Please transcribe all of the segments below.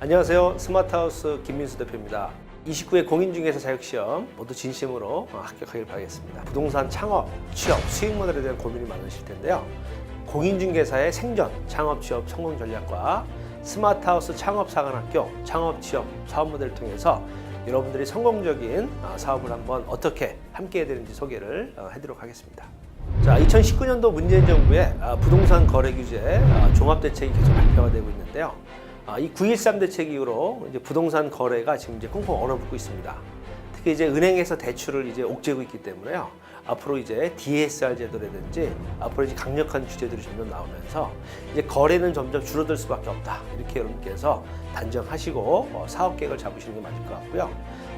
안녕하세요. 스마트하우스 김민수 대표입니다. 29회 공인중개사 자격시험 모두 진심으로 합격하길 바라겠습니다. 부동산 창업, 취업, 수익 모델에 대한 고민이 많으실 텐데요. 공인중개사의 생존, 창업, 취업 성공 전략과 스마트하우스 창업사관학교 창업, 취업 사업 모델을 통해서 여러분들이 성공적인 사업을 한번 어떻게 함께 해야 되는지 소개를 해드리도록 하겠습니다. 자, 2019년도 문재인 정부의 부동산 거래 규제 종합대책이 계속 발표가 되고 있는데요. 이 9.13 대책 이후로 이제 부동산 거래가 지금 이제 꽁꽁 얼어붙고 있습니다. 특히 이제 은행에서 대출을 이제 옥죄고 있기 때문에요. 앞으로 이제 DSR 제도라든지 앞으로 이제 강력한 규제들이 점점 나오면서 이제 거래는 점점 줄어들 수밖에 없다. 이렇게 여러분께서 단정하시고 사업 계획을 잡으시는 게 맞을 것 같고요.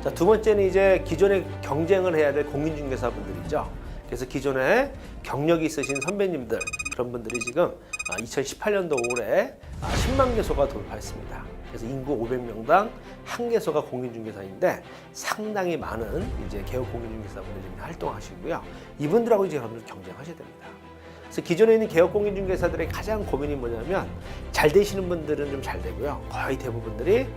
자, 두 번째는 이제 기존에 경쟁을 해야 될 공인중개사분들이죠. 그래서 기존에 경력이 있으신 선배님들 그런 분들이 지금 2018년도 올해 10만 개소가 돌파했습니다. 그래서 인구 500명당 한 개소가 공인중개사인데 상당히 많은 이제 개업 공인중개사분들이 활동하시고요. 이분들하고 이제 여러분들 경쟁하셔야 됩니다. 그래서 기존에 있는 개업 공인중개사들의 가장 고민이 뭐냐면 잘 되시는 분들은 좀 잘 되고요. 거의 대부분들이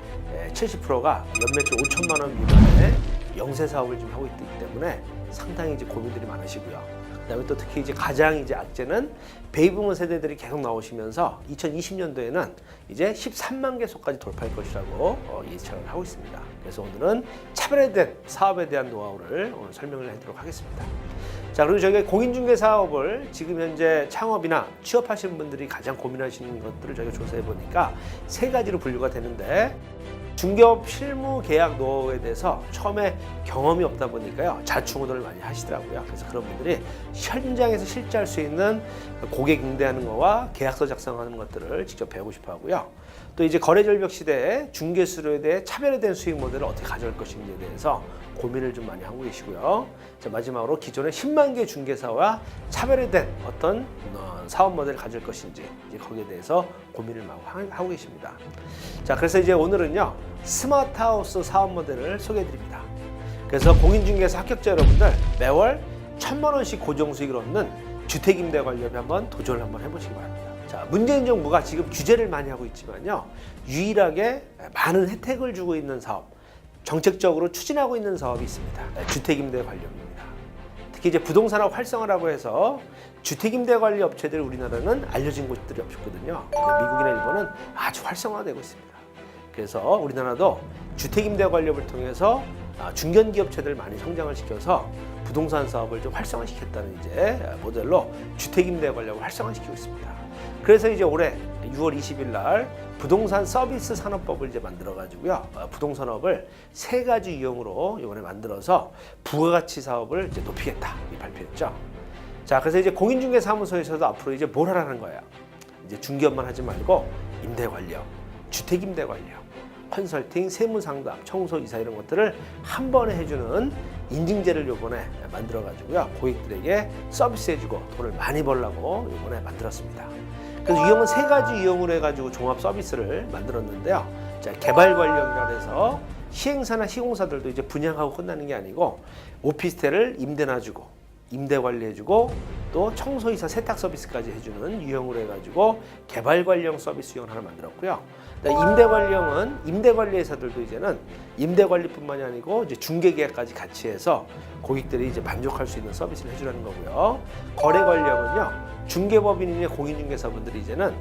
70%가 연매출 5천만 원 미만의 영세 사업을 좀 하고 있기 때문에 상당히 이제 고민들이 많으시고요. 그다음에 또 특히 이제 가장 이제 악재는 베이비부머 세대들이 계속 나오시면서 2020년도에는 이제 13만 개소까지 돌파할 것이라고 예측을 하고 있습니다. 그래서 오늘은 차별화된 사업에 대한 노하우를 오늘 설명을 해드리도록 하겠습니다. 자, 그리고 저희가 공인중개 사업을 지금 현재 창업이나 취업하시는 분들이 가장 고민하시는 것들을 저희가 조사해 보니까 세 가지로 분류가 되는데, 중개업 실무 계약 노하우에 대해서 처음에 경험이 없다 보니까요, 자충우돌을 많이 하시더라고요. 그래서 그런 분들이 현장에서 실제 할 수 있는 고객 응대하는 거와 계약서 작성하는 것들을 직접 배우고 싶어 하고요. 또 이제 거래절벽 시대에 중개수료에 대해 차별화된 수익 모델을 어떻게 가져갈 것인지에 대해서 고민을 좀 많이 하고 계시고요. 자, 마지막으로 기존의 10만 개 중개사와 차별화된 어떤 사업 모델을 가질 것인지 이제 거기에 대해서 고민을 하고 계십니다. 자, 그래서 이제 오늘은요, 스마트하우스 사업 모델을 소개해 드립니다. 그래서 공인중개사 합격자 여러분들 매월 1,000만 원씩 고정 수익을 얻는 주택임대 관리업에 한번 도전을 한번 해보시기 바랍니다. 자, 문재인 정부가 지금 규제를 많이 하고 있지만요, 유일하게 많은 혜택을 주고 있는 사업, 정책적으로 추진하고 있는 사업이 있습니다. 주택임대 관리업입니다. 특히 이제 부동산업 활성화라고 해서 주택임대 관리 업체들 우리나라는 알려진 곳들이 없었거든요. 근데 미국이나 일본은 아주 활성화되고 있습니다. 그래서 우리나라도 주택임대 관리업을 통해서 중견기업체들 많이 성장을 시켜서 부동산 사업을 좀 활성화시켰다는 이제 모델로 주택임대 관리업을 활성화시키고 있습니다. 그래서 이제 올해 6월 20일 날 부동산 서비스 산업법을 이제 만들어 가지고요, 부동산업을 세 가지 유형으로 이번에 만들어서 부가가치 사업을 이제 높이겠다 이 발표했죠. 자, 그래서 이제 공인중개사무소에서도 앞으로 이제 뭘 하라는 거예요. 이제 중개업만 하지 말고 임대관리업, 주택임대관리업, 컨설팅, 세무상담, 청소, 이사 이런 것들을 한 번에 해주는 인증제를 이번에 만들어가지고요, 고객들에게 서비스해주고 돈을 많이 벌라고 이번에 만들었습니다. 그래서 유형은 세 가지 유형으로 해가지고 종합 서비스를 만들었는데요. 자, 개발관리형이라 해서 시행사나 시공사들도 이제 분양하고 끝나는 게 아니고 오피스텔을 임대 놔주고 임대 관리해주고 또 청소이사 세탁 서비스까지 해주는 유형으로 해가지고 개발관리형 서비스 유형을 하나 만들었고요. 임대관리형은 임대관리회사들도 이제는 임대관리뿐만이 아니고 이제 중개계약까지 같이 해서 고객들이 이제 만족할 수 있는 서비스를 해주라는 거고요. 거래관리형은요, 중개법인이나 공인중개사분들이 이제는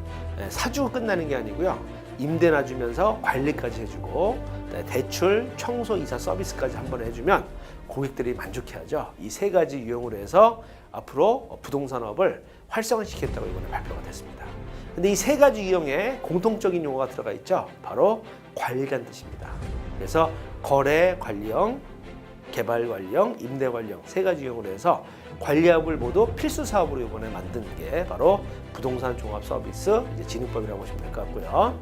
사주고 끝나는 게 아니고요, 임대 놔주면서 관리까지 해주고 대출, 청소, 이사 서비스까지 한 번에 해주면 고객들이 만족해하죠. 이 세 가지 유형으로 해서 앞으로 부동산업을 활성화시켰다고 이번에 발표가 됐습니다. 근데 이 세 가지 유형에 공통적인 용어가 들어가 있죠. 바로 관리라는 뜻입니다. 그래서 거래 관리형, 개발 관리형, 임대 관리형 세 가지 유형으로 해서 관리업을 모두 필수 사업으로 이번에 만든 게 바로 부동산 종합 서비스 이제 진흥법이라고 보시면 될 것 같고요.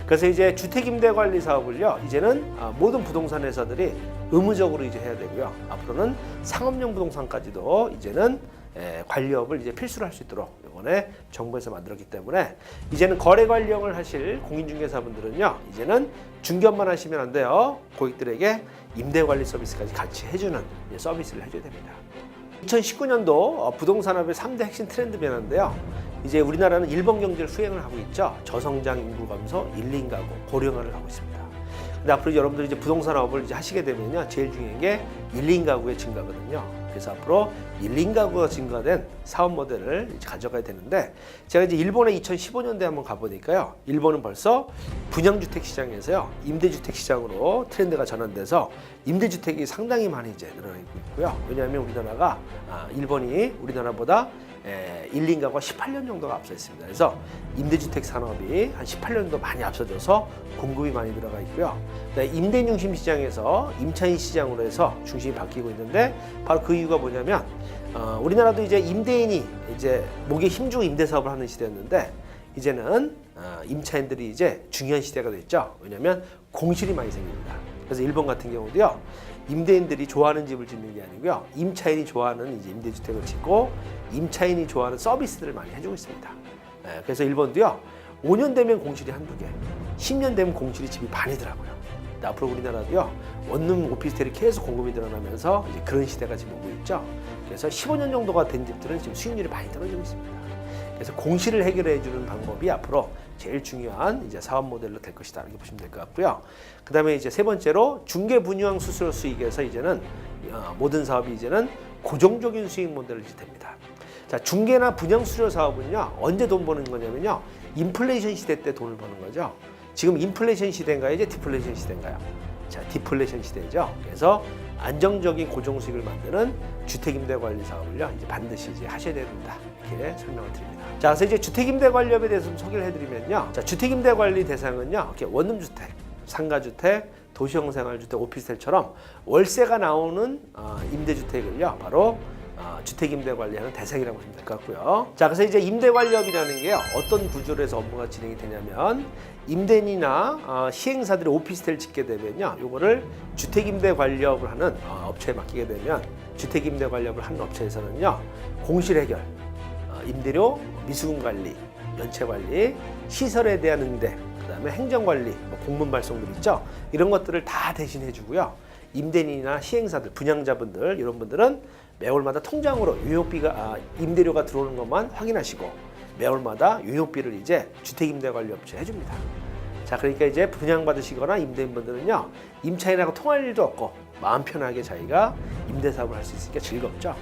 그래서 이제 주택 임대 관리 사업을요, 이제는 모든 부동산 회사들이 의무적으로 이제 해야 되고요. 앞으로는 상업용 부동산까지도 이제는 관리업을 이제 필수로 할 수 있도록 이번에 정부에서 만들었기 때문에 이제는 거래 관리형을 하실 공인중개사분들은요, 이제는 중개업만 하시면 안 돼요. 고객들에게 임대 관리 서비스까지 같이 해주는 서비스를 해줘야 됩니다. 2019년도 부동산업의 3대 핵심 트렌드 변화인데요. 이제 우리나라는 일본 경제를 수행을 하고 있죠. 저성장 인구 감소, 1인 가구, 고령화를 하고 있습니다. 근데 앞으로 여러분들이 이제 부동산 사업을 이제 하시게 되면요, 제일 중요한 게 1인 가구의 증가거든요. 그래서 앞으로 1인 가구가 증가된 사업 모델을 이제 가져가야 되는데, 제가 이제 일본에 2015년도에 한번 가보니까요, 일본은 벌써 분양주택 시장에서요, 임대주택 시장으로 트렌드가 전환돼서 임대주택이 상당히 많이 이제 늘어나고 있고요. 왜냐하면 우리나라가 일본이 우리나라보다 1인 가구가 18년 정도가 앞서 있습니다. 그래서 임대주택 산업이 한 18년도 많이 앞서져서 공급이 많이 들어가 있고요. 임대 중심 시장에서 임차인 시장으로 해서 중심이 바뀌고 있는데, 바로 그 이유가 뭐냐면 우리나라도 이제 임대인이 이제 목에 힘주고 임대 사업을 하는 시대였는데, 이제는 임차인들이 이제 중요한 시대가 됐죠. 왜냐하면 공실이 많이 생깁니다. 그래서 일본 같은 경우도요, 임대인들이 좋아하는 집을 짓는 게 아니고요, 임차인이 좋아하는 이제 임대주택을 짓고 임차인이 좋아하는 서비스들을 많이 해주고 있습니다. 그래서 일본도요, 5년 되면 공실이 한두 개, 10년 되면 공실이 집이 반이더라고요. 근데 앞으로 우리나라도요, 원룸 오피스텔이 계속 공급이 늘어나면서 이제 그런 시대가 지금 오고 있죠. 그래서 15년 정도가 된 집들은 지금 수익률이 많이 떨어지고 있습니다. 그래서 공실을 해결해 주는 방법이 앞으로 제일 중요한 이제 사업 모델로 될 것이다, 이렇게 보시면 될 것 같고요. 그다음에 이제 세 번째로 중개 분양 수수료 수익에서 이제는 모든 사업이 이제는 고정적인 수익 모델로 이제 됩니다. 자, 중개나 분양 수수료 사업은요, 언제 돈 버는 거냐면요, 인플레이션 시대 때 돈을 버는 거죠. 지금 인플레이션 시대인가요, 이제 디플레이션 시대인가요? 자, 디플레이션 시대죠. 그래서 안정적인 고정 수익을 만드는 주택임대관리 사업을요, 이제 반드시 이제 하셔야 됩니다. 이렇게 설명을 드립니다. 자, 그래서 이제 주택임대관리업에 대해서 좀 소개를 해드리면요. 자, 주택임대관리 대상은요, 이렇게 원룸주택, 상가주택, 도시형 생활주택, 오피스텔처럼 월세가 나오는 임대주택을요, 바로 주택임대관리하는 대상이라고 보시면 될 것 같고요. 자, 그래서 이제 임대관리업이라는 게요, 어떤 구조로 해서 업무가 진행이 되냐면, 임대인이나 시행사들이 오피스텔을 짓게 되면요, 요거를 주택임대관리업을 하는 업체에 맡기게 되면, 주택임대관리업을 하는 업체에서는요, 공실 해결, 임대료, 미수금 관리, 연체 관리, 시설에 대한 응대, 그다음에 행정관리, 공문 발송들 있죠. 이런 것들을 다 대신해 주고요. 임대인이나 시행사들, 분양자분들, 이런 분들은 매월마다 통장으로 유효비가 임대료가 들어오는 것만 확인하시고, 매월마다 유효비를 이제 주택임대관리업체에 해줍니다. 자, 그러니까 이제 분양받으시거나 임대인분들은요, 임차인하고 통할 일도 없고 마음 편하게 자기가 임대사업을 할 수 있으니까 즐겁죠.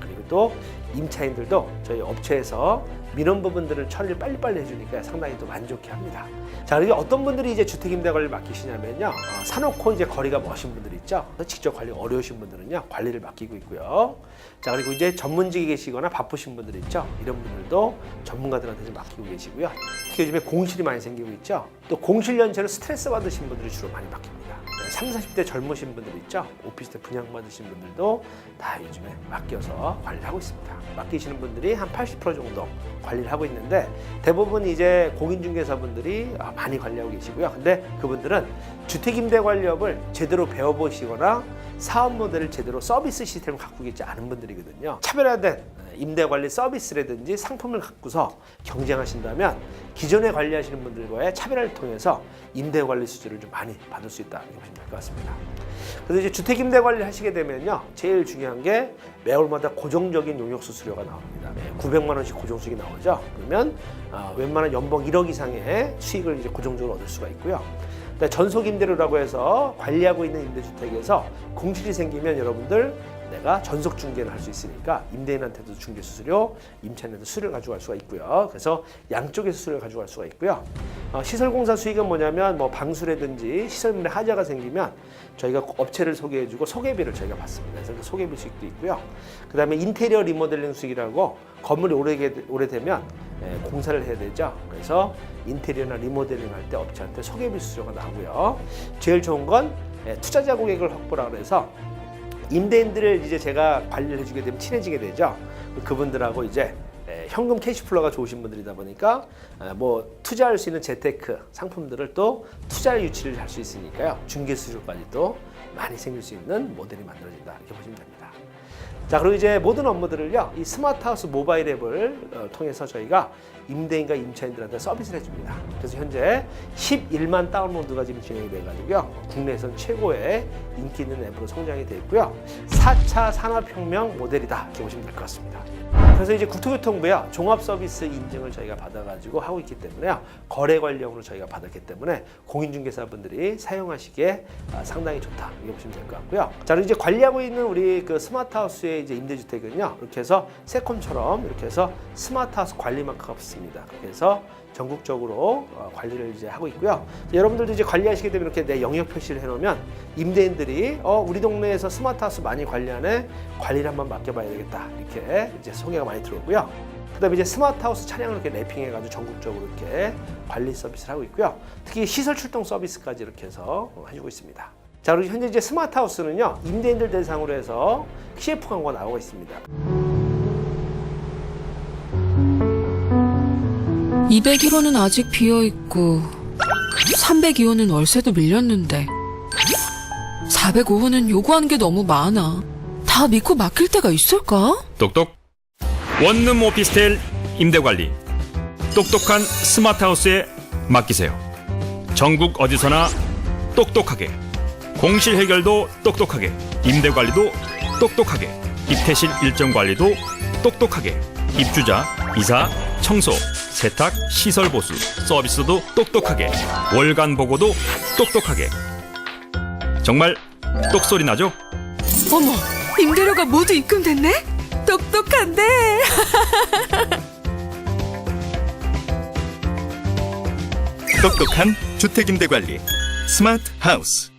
그리고 또 임차인들도 저희 업체에서 민원 부분들을 처리를 빨리빨리 해주니까 상당히 또 만족해 합니다. 자, 그리고 어떤 분들이 이제 주택임대관리를 맡기시냐면요, 사놓고 이제 거리가 머신 분들 있죠. 직접 관리 어려우신 분들은요, 관리를 맡기고 있고요. 자, 그리고 이제 전문직에 계시거나 바쁘신 분들 있죠. 이런 분들도 전문가들한테 좀 맡기고 계시고요. 특히 요즘에 공실이 많이 생기고 있죠. 또 공실 연체로 스트레스 받으신 분들이 주로 많이 맡깁니다. 30, 40대 젊으신 분들 있죠. 오피스텔 분양받으신 분들도 다 요즘에 맡겨서 관리를 하고 있습니다. 맡기시는 분들이 한 80% 정도 관리를 하고 있는데, 대부분 이제 공인중개사분들이 많이 관리하고 계시고요. 근데 그분들은 주택임대관리업을 제대로 배워보시거나 사업 모델을 제대로 서비스 시스템을 갖고 있지 않은 분들이거든요. 차별화된 임대관리 서비스라든지 상품을 갖고서 경쟁하신다면 기존에 관리하시는 분들과의 차별화를 통해서 임대관리 수주를 좀 많이 받을 수 있다, 이렇게 보시면 될 것 같습니다. 그래서 이제 주택임대관리를 하시게 되면요, 제일 중요한 게 매월마다 고정적인 용역수수료가 나옵니다. 900만 원씩 고정수익이 나오죠. 그러면 웬만한 연봉 1억 이상의 수익을 이제 고정적으로 얻을 수가 있고요. 전속임대료라고 해서 관리하고 있는 임대주택에서 공실이 생기면 여러분들 내가 전속 중개를 할 수 있으니까 임대인한테도 중개 수수료, 임차인한테도 수수료를 가져갈 수가 있고요. 그래서 양쪽의 수수료를 가져갈 수가 있고요. 시설공사 수익은 뭐냐면 방수라든지 시설물에 하자가 생기면 저희가 업체를 소개해주고 소개비를 저희가 받습니다. 그래서 그 소개비 수익도 있고요. 그다음에 인테리어 리모델링 수익이라고 건물이 오래되면 공사를 해야 되죠. 그래서 인테리어나 리모델링 할 때 업체한테 소개비 수수료가 나오고요. 제일 좋은 건 투자자 고객을 확보라 그래서 임대인들을 이제 제가 관리를 해주게 되면 친해지게 되죠. 그분들하고 이제 현금 캐시플로가 좋으신 분들이다 보니까 뭐 투자할 수 있는 재테크 상품들을 또 투자 유치를 할 수 있으니까요. 중개 수수료까지 또 많이 생길 수 있는 모델이 만들어진다, 이렇게 보시면 됩니다. 자, 그리고 이제 모든 업무들을요, 이 스마트하우스 모바일 앱을 통해서 저희가 임대인과 임차인들한테 서비스를 해줍니다. 그래서 현재 11만 다운로드가 지금 진행이 돼가지고요, 국내에선 최고의 인기 있는 앱으로 성장이 되어 있고요. 4차 산업혁명 모델이다, 이렇게 보시면 될 것 같습니다. 그래서 이제 국토교통부야 종합서비스 인증을 저희가 받아가지고 하고 있기 때문에요. 거래 관련으로 저희가 받았기 때문에 공인중개사분들이 사용하시기에 상당히 좋다. 이렇게 보시면 될 것 같고요. 자, 그리고 이제 관리하고 있는 우리 그 스마트하우스의 이제 임대주택은요. 이렇게 해서 세콤처럼 이렇게 해서 스마트하우스 관리 마크가 붙습니다. 그렇게 해서 전국적으로 관리를 이제 하고 있고요. 여러분들도 이제 관리하시게 되면 이렇게 내 영역 표시를 해놓으면 임대인들이 우리 동네에서 스마트하우스 많이 관리하네, 관리를 한번 맡겨봐야 되겠다, 이렇게 이제 소개가 많이 들어오고요. 그다음에 이제 스마트하우스 차량을 이렇게 랩핑해가지고 전국적으로 이렇게 관리 서비스를 하고 있고요. 특히 시설 출동 서비스까지 이렇게 해서 해주고 있습니다. 자, 그리고 현재 이제 스마트하우스는요, 임대인들 대상으로 해서 CF 광고가 나오고 있습니다. 201호는 아직 비어있고 302호는 월세도 밀렸는데 405호는 요구하는 게 너무 많아. 다 믿고 맡길 때가 있을까? 똑똑 원룸 오피스텔 임대관리 똑똑한 스마트하우스에 맡기세요. 전국 어디서나 똑똑하게, 공실 해결도 똑똑하게, 임대관리도 똑똑하게, 입퇴실 일정 관리도 똑똑하게, 입주자, 이사, 청소, 세탁, 시설 보수, 서비스도 똑똑하게, 월간 보고도 똑똑하게. 정말 똑소리 나죠? 어머, 임대료가 모두 입금됐네? 똑똑한데? 똑똑한 주택임대관리 스마트하우스.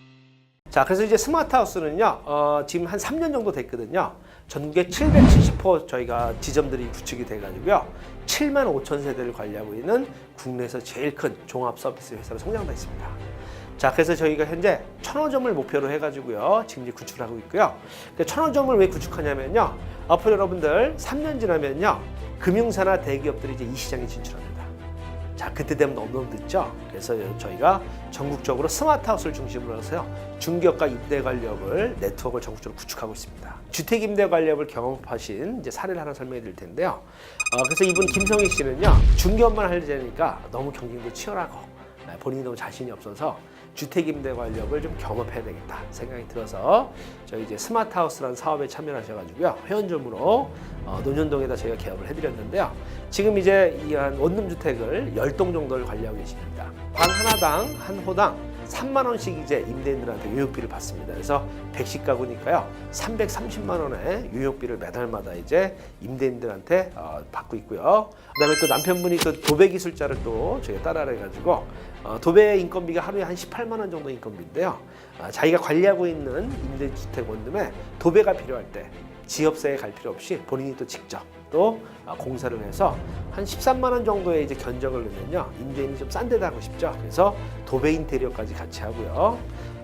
자, 그래서 이제 스마트하우스는요, 지금 한 3년 정도 됐거든요. 전국에 770호 저희가 지점들이 구축이 돼가지고요. 7만 5천 세대를 관리하고 있는 국내에서 제일 큰 종합 서비스 회사로 성장하고 있습니다. 자, 그래서 저희가 현재 1,000호점을 목표로 해가지고요, 지금 이제 구축을 하고 있고요. 1,000호점을 왜 구축하냐면요, 앞으로 여러분들 3년 지나면요, 금융사나 대기업들이 이제 이 시장에 진출합니다. 자, 그때 되면 너무너무 늦죠. 그래서 저희가 전국적으로 스마트하우스를 중심으로 해서요, 중개업과 임대관리업을 네트워크를 전국적으로 구축하고 있습니다. 주택 임대관리업을 경험하신 이제 사례를 하나 설명해 드릴 텐데요. 그래서 이분 김성희 씨는요, 중개업만 하려니까 너무 경쟁도 치열하고 본인이 너무 자신이 없어서 주택 임대관리업을 좀 경험해야 되겠다 생각이 들어서 저희 이제 스마트하우스라는 사업에 참여하셔가지고요, 회원점으로 논현동에다 저희가 개업을 해드렸는데요. 지금 이제 이 한 원룸 주택을 10동 정도를 관리하고 계십니다. 방 하나당 한 호당 3만 원씩 이제 임대인들한테 유효비를 받습니다. 그래서 110 가구니까요, 330만 원의 유효비를 매달마다 이제 임대인들한테 받고 있고요. 그다음에 또 남편분이 그 도배 기술자를 또 저희가 따라해가지고 도배 인건비가 하루에 한 18만 원 정도 인건비인데요. 자기가 관리하고 있는 임대주택 원룸에 도배가 필요할 때 지업사에 갈 필요 없이 본인이 또 직접 또 공사를 해서 한 13만 원 정도의 이제 견적을 넣으면요, 임대인이 좀 싼 데다 하고 싶죠. 그래서 도배 인테리어까지 같이 하고요.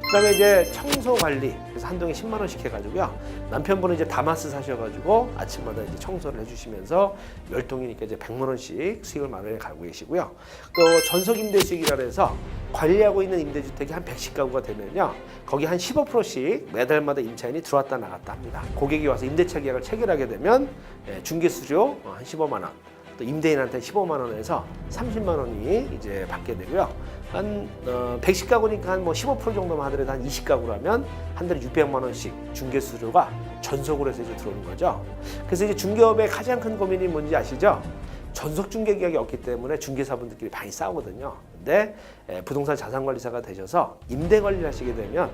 그다음에 이제 청소 관리, 그래서 한 동에 10만 원씩 해가지고요. 남편분은 이제 다마스 사셔가지고 아침마다 이제 청소를 해주시면서 10동이니까 이제 100만 원씩 수익을 마련해 가고 계시고요. 또 전속 임대 수익이라 해서 관리하고 있는 임대주택이 한 110가구가 되면요, 거기 한 15%씩 매달마다 임차인이 들어왔다 나갔다 합니다. 고객이 와서 임대차 계약을 체결하게 되면 중개 수수료 한 15만 원, 또 임대인한테 15만 원에서 30만 원이 이제 받게 되고요. 한 110가구니까 한 뭐 15% 정도만 하더라도 한 20가구라면 한 달에 600만 원씩 중개 수수료가 전속으로 해서 이제 들어오는 거죠. 그래서 이제 중개업의 가장 큰 고민이 뭔지 아시죠? 전속 중개 계약이 없기 때문에 중개사분들끼리 많이 싸우거든요. 근데 부동산 자산관리사가 되셔서 임대 관리를 하시게 되면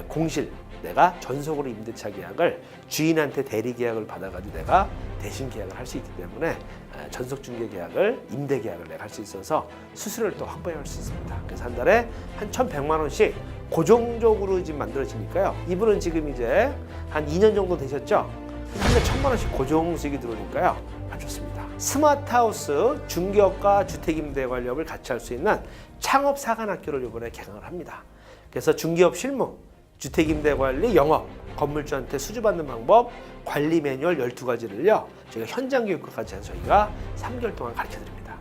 공실, 내가 전속으로 임대차 계약을 주인한테 대리 계약을 받아가지고 내가 대신 계약을 할 수 있기 때문에 전속 중개 계약을, 임대 계약을 내가 할 수 있어서 수수료를 또 확보할 수 있습니다. 그래서 한 달에 한 1,100만 원씩 고정적으로 지금 만들어지니까요. 이분은 지금 이제 한 2년 정도 되셨죠? 한 달에 1,000만 원씩 고정 수익이 들어오니까요, 아주 좋습니다. 스마트하우스 중개업과 주택임대관리업을 같이 할 수 있는 창업사관학교를 이번에 개강을 합니다. 그래서 중개업 실무, 주택임대관리, 영업, 건물주한테 수주받는 방법, 관리 매뉴얼 12가지를요, 저희가 현장 교육까지 해서 저희가 3개월 동안 가르쳐 드립니다.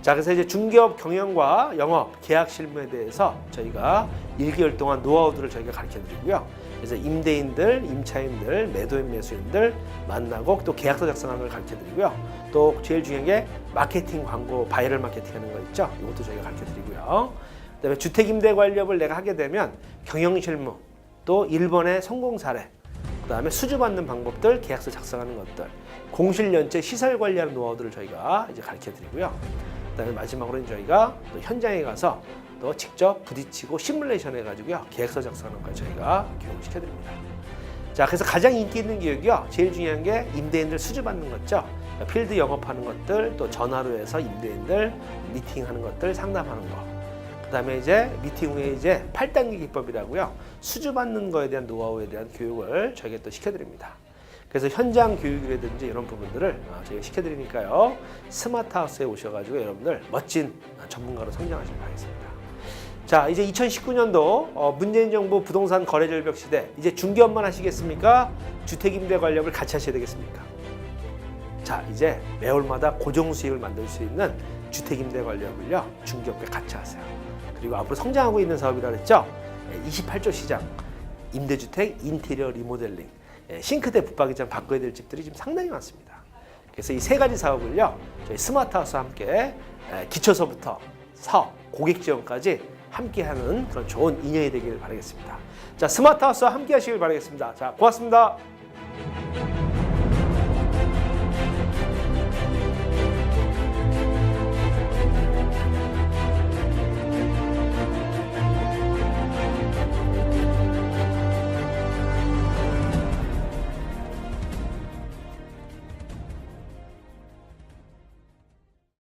자, 그래서 이제 중개업 경영과 영업, 계약 실무에 대해서 저희가 1개월 동안 노하우들을 저희가 가르쳐 드리고요. 그래서 임대인들, 임차인들, 매도인, 매수인들 만나고 또 계약서 작성하는 걸 가르쳐 드리고요. 또 제일 중요한 게 마케팅, 광고, 바이럴 마케팅 하는 거 있죠? 이것도 저희가 가르쳐 드리고요. 그다음에 주택임대관리업을 내가 하게 되면 경영실무, 또 1번의 성공 사례, 그다음에 수주받는 방법들, 계약서 작성하는 것들, 공실연체 시설 관리하는 노하우들을 저희가 이제 가르쳐 드리고요. 그다음에 마지막으로는 저희가 또 현장에 가서 또 직접 부딪히고 시뮬레이션 해가지고요. 계획서 작성하는 걸 저희가 교육을 시켜드립니다. 자, 그래서 가장 인기 있는 교육이요. 제일 중요한 게 임대인들 수주받는 거죠. 필드 영업하는 것들, 또 전화로 해서 임대인들 미팅하는 것들 상담하는 거. 그다음에 이제 미팅 후에 이제 8단계 기법이라고요. 수주받는 거에 대한 노하우에 대한 교육을 저희가 또 시켜드립니다. 그래서 현장 교육이라든지 이런 부분들을 저희가 시켜드리니까요. 스마트하우스에 오셔가지고 여러분들 멋진 전문가로 성장하시길 바라겠습니다. 자, 이제 2019년도 문재인 정부 부동산 거래절벽 시대, 이제 중개업만 하시겠습니까? 주택임대 관리업을 같이 하셔야 되겠습니까? 자, 이제 매월마다 고정 수익을 만들 수 있는 주택임대 관리업을요, 중개업과 같이 하세요. 그리고 앞으로 성장하고 있는 사업이라 그랬죠? 28조 시장, 임대주택 인테리어 리모델링, 싱크대 붙박이장 바꿔야 될 집들이 지금 상당히 많습니다. 그래서 이 세 가지 사업을요, 저희 스마트하우스와 함께 기초서부터 사업, 고객 지원까지 함께하는 그런 좋은 인연이 되길 바라겠습니다. 자, 스마트하우스와 함께 하시길 바라겠습니다. 자, 고맙습니다.